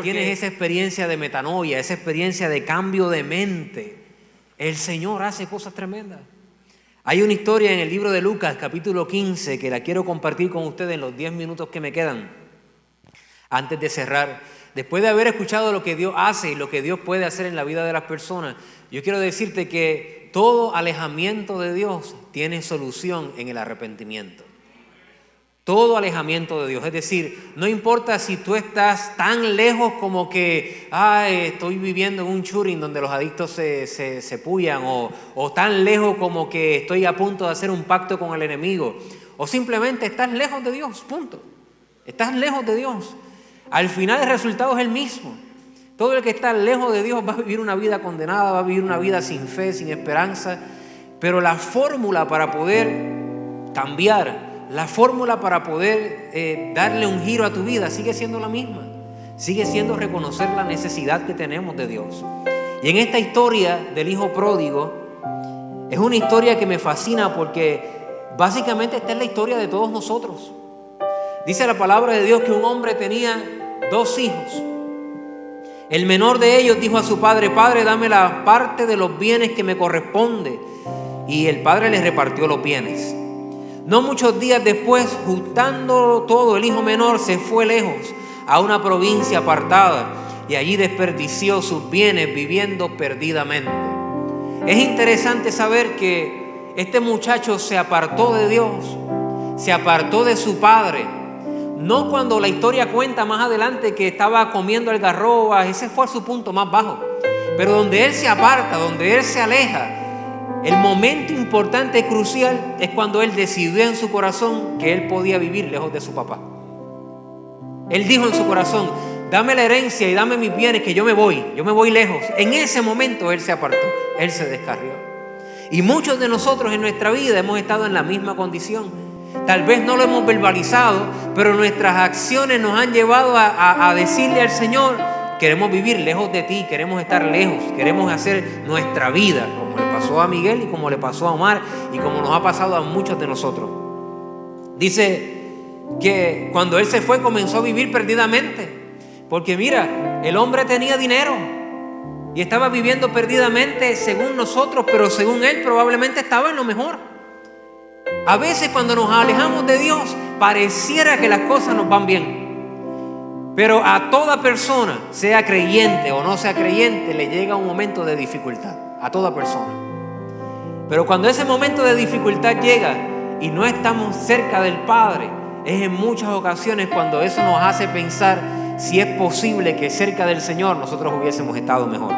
tienes esa experiencia de metanoia, esa experiencia de cambio de mente, el Señor hace cosas tremendas. Hay una historia en el libro de Lucas, capítulo 15, que la quiero compartir con ustedes en los 10 minutos que me quedan, antes de cerrar. Después de haber escuchado lo que Dios hace y lo que Dios puede hacer en la vida de las personas, yo quiero decirte que todo alejamiento de Dios tiene solución en el arrepentimiento. Todo alejamiento de Dios, es decir, no importa si tú estás tan lejos como que estoy viviendo en un churing donde los adictos se pullan, o tan lejos como que estoy a punto de hacer un pacto con el enemigo, o simplemente estás lejos de Dios, punto. Estás lejos de Dios. Al final el resultado es el mismo. Todo el que está lejos de Dios va a vivir una vida condenada, va a vivir una vida sin fe, sin esperanza, pero la fórmula para poder cambiar, la fórmula para poder darle un giro a tu vida sigue siendo la misma. Sigue siendo reconocer la necesidad que tenemos de Dios. Y en esta historia del hijo pródigo, es una historia que me fascina porque básicamente esta es la historia de todos nosotros. Dice la palabra de Dios que un hombre tenía 2 hijos. El menor de ellos dijo a su padre: Padre, dame la parte de los bienes que me corresponde. Y el padre le repartió los bienes. No muchos días después, juntando todo, el hijo menor se fue lejos a una provincia apartada y allí desperdició sus bienes viviendo perdidamente. Es interesante saber que este muchacho se apartó de Dios, se apartó de su padre. No cuando la historia cuenta más adelante que estaba comiendo algarrobas, ese fue su punto más bajo. Pero donde él se aparta, donde él se aleja, el momento importante y crucial es cuando él decidió en su corazón que él podía vivir lejos de su papá. Él dijo en su corazón: dame la herencia y dame mis bienes, que yo me voy lejos. En ese momento él se apartó, él se descarrió. Y muchos de nosotros en nuestra vida hemos estado en la misma condición. Tal vez no lo hemos verbalizado, pero nuestras acciones nos han llevado a decirle al Señor: queremos vivir lejos de ti, queremos estar lejos, queremos hacer nuestra vida, como le pasó a Miguel y como le pasó a Omar y como nos ha pasado a muchos de nosotros. Dice que cuando él se fue comenzó a vivir perdidamente, porque mira, el hombre tenía dinero y estaba viviendo perdidamente según nosotros, pero según él probablemente estaba en lo mejor. A veces cuando nos alejamos de Dios pareciera que las cosas nos van bien. Pero a toda persona, sea creyente o no sea creyente, le llega un momento de dificultad. A toda persona. Pero cuando ese momento de dificultad llega y no estamos cerca del Padre, es en muchas ocasiones cuando eso nos hace pensar si es posible que cerca del Señor nosotros hubiésemos estado mejor.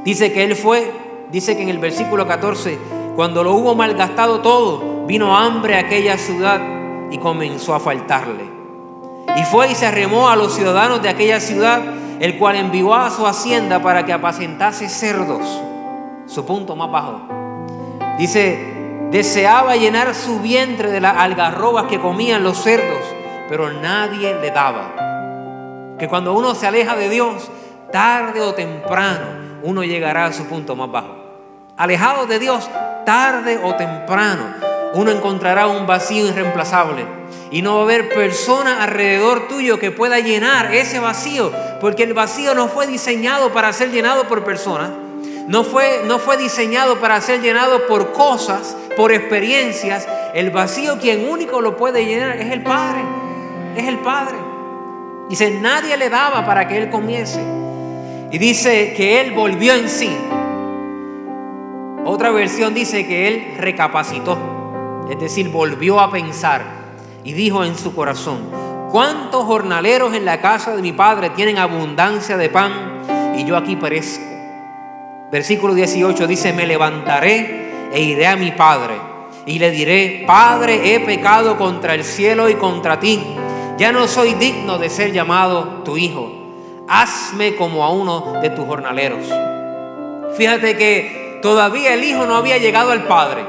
Dice que él fue, dice que en el versículo 14, cuando lo hubo malgastado todo, vino hambre a aquella ciudad y comenzó a faltarle. Y fue y se arremó a los ciudadanos de aquella ciudad, el cual envió a su hacienda para que apacentase cerdos. Su punto más bajo. Dice, deseaba llenar su vientre de las algarrobas que comían los cerdos, pero nadie le daba. Que cuando uno se aleja de Dios, tarde o temprano, uno llegará a su punto más bajo. Alejado de Dios, tarde o temprano, uno encontrará un vacío irreemplazable. Y no va a haber persona alrededor tuyo que pueda llenar ese vacío, porque el vacío no fue diseñado para ser llenado por personas, no fue diseñado para ser llenado por cosas, por experiencias. El vacío, quien único lo puede llenar es el Padre, es el Padre. Dice, nadie le daba para que él comiese. Y dice que él volvió en sí. Otra versión dice que él recapacitó, es decir, volvió a pensar. Y dijo en su corazón: ¿cuántos jornaleros en la casa de mi padre tienen abundancia de pan y yo aquí perezco? Versículo 18 dice: me levantaré e iré a mi padre y le diré: Padre, he pecado contra el cielo y contra ti. Ya no soy digno de ser llamado tu hijo. Hazme como a uno de tus jornaleros. Fíjate que todavía el hijo no había llegado al padre.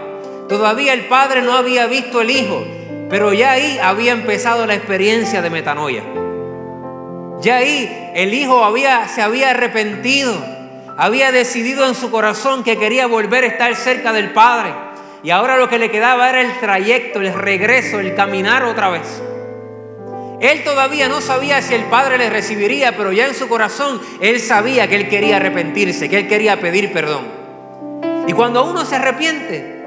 Todavía el padre no había visto el hijo. Pero ya ahí había empezado la experiencia de metanoia. Ya ahí el hijo se había arrepentido, había decidido en su corazón que quería volver a estar cerca del Padre. Y ahora lo que le quedaba era el trayecto, el regreso, el caminar otra vez. Él todavía no sabía si el Padre le recibiría, pero ya en su corazón él sabía que él quería arrepentirse, que él quería pedir perdón. Y cuando uno se arrepiente,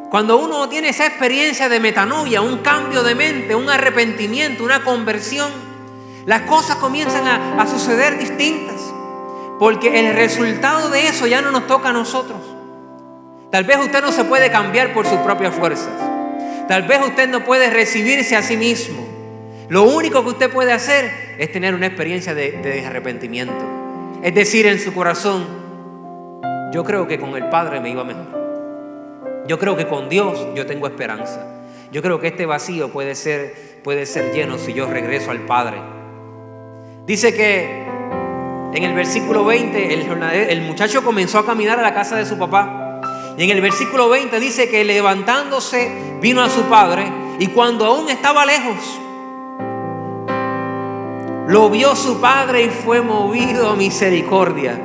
cuando uno tiene esa experiencia de metanoia, un cambio de mente, un arrepentimiento, una conversión, las cosas comienzan a suceder distintas, porque el resultado de eso ya no nos toca a nosotros. Tal vez usted no se puede cambiar por sus propias fuerzas. Tal vez usted no puede recibirse a sí mismo. Lo único que usted puede hacer es tener una experiencia de arrepentimiento. Es decir, en su corazón, yo creo que con el Padre me iba mejor. Yo creo que con Dios yo tengo esperanza. Yo creo que este vacío puede ser lleno si yo regreso al Padre. Dice que en el versículo 20, el muchacho comenzó a caminar a la casa de su papá. Y en el versículo 20 dice que levantándose vino a su padre, y cuando aún estaba lejos, lo vio su padre y fue movido a misericordia.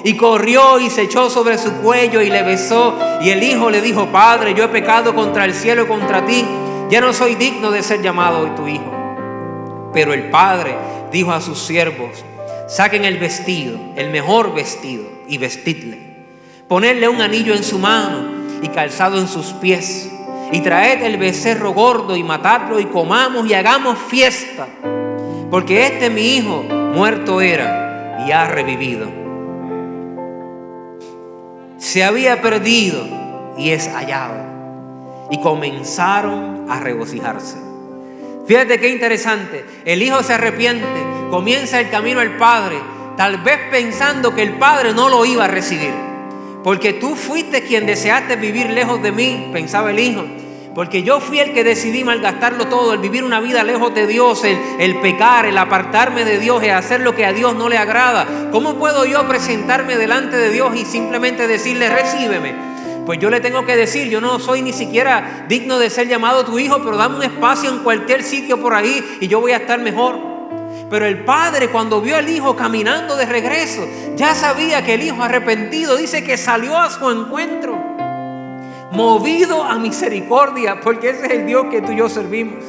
Y corrió y se echó sobre su cuello y le besó. Y el hijo le dijo: Padre, yo he pecado contra el cielo y contra ti. Ya no soy digno de ser llamado hoy tu hijo. Pero el padre dijo a sus siervos: saquen el vestido, el mejor vestido, y vestidle. Ponedle un anillo en su mano y calzado en sus pies. Y traed el becerro gordo y matadlo y comamos y hagamos fiesta. Porque este mi hijo muerto era y ha revivido. Se había perdido y es hallado. Y comenzaron a regocijarse. Fíjate qué interesante. El hijo se arrepiente, comienza el camino al Padre, tal vez pensando que el Padre no lo iba a recibir. Porque tú fuiste quien deseaste vivir lejos de mí, pensaba el hijo. Porque yo fui el que decidí malgastarlo todo, el vivir una vida lejos de Dios, el pecar, el apartarme de Dios, el hacer lo que a Dios no le agrada. ¿Cómo puedo yo presentarme delante de Dios y simplemente decirle: recíbeme? Pues yo le tengo que decir: yo no soy ni siquiera digno de ser llamado tu hijo, pero dame un espacio en cualquier sitio por ahí y yo voy a estar mejor. Pero el padre, cuando vio al hijo caminando de regreso, ya sabía que el hijo arrepentido, dice que salió a su encuentro, movido a misericordia, porque ese es el Dios que tú y yo servimos.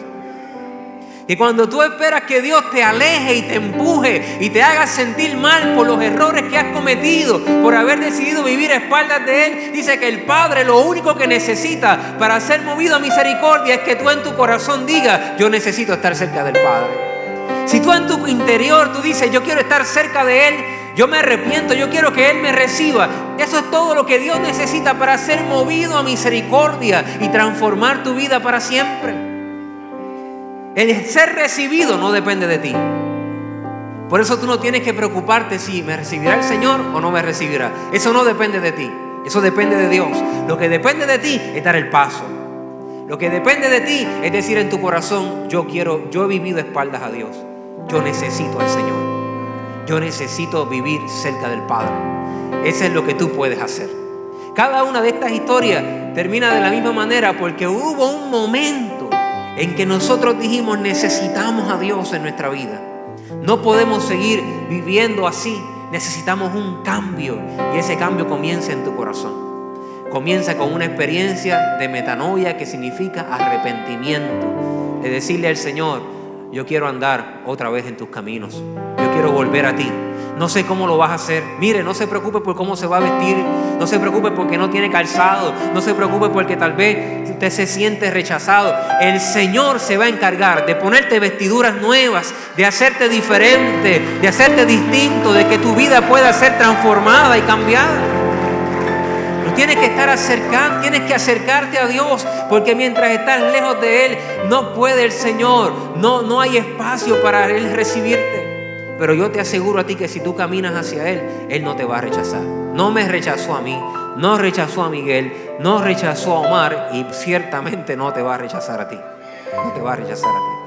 Y cuando tú esperas que Dios te aleje y te empuje y te haga sentir mal por los errores que has cometido, por haber decidido vivir a espaldas de Él, dice que el Padre lo único que necesita para ser movido a misericordia es que tú en tu corazón digas: yo necesito estar cerca del Padre. Si tú en tu interior tú dices: yo quiero estar cerca de Él, yo me arrepiento, yo quiero que Él me reciba. Eso es todo lo que Dios necesita para ser movido a misericordia y transformar tu vida para siempre. El ser recibido no depende de ti. Por eso tú no tienes que preocuparte si me recibirá el Señor o no me recibirá. Eso no depende de ti, eso depende de Dios. Lo que depende de ti es dar el paso. Lo que depende de ti es decir en tu corazón: yo he vivido espaldas a Dios. Yo necesito al Señor. Yo necesito vivir cerca del Padre. Eso es lo que tú puedes hacer. Cada una de estas historias termina de la misma manera, porque hubo un momento en que nosotros dijimos: necesitamos a Dios en nuestra vida. No podemos seguir viviendo así. Necesitamos un cambio, y ese cambio comienza en tu corazón. Comienza con una experiencia de metanoia, que significa arrepentimiento. De decirle al Señor: yo quiero andar otra vez en tus caminos. Yo quiero volver a ti. No sé cómo lo vas a hacer. Mire, no se preocupe por cómo se va a vestir. No se preocupe porque no tiene calzado. No se preocupe porque tal vez usted se siente rechazado. El Señor se va a encargar de ponerte vestiduras nuevas, de hacerte diferente, de hacerte distinto, de que tu vida pueda ser transformada y cambiada. Tienes que estar acercando, tienes que acercarte a Dios, porque mientras estás lejos de Él, no puede el Señor, no hay espacio para Él recibirte. Pero yo te aseguro a ti que si tú caminas hacia Él, Él no te va a rechazar. No me rechazó a mí, no rechazó a Miguel, no rechazó a Omar, y ciertamente no te va a rechazar a ti. No te va a rechazar a ti.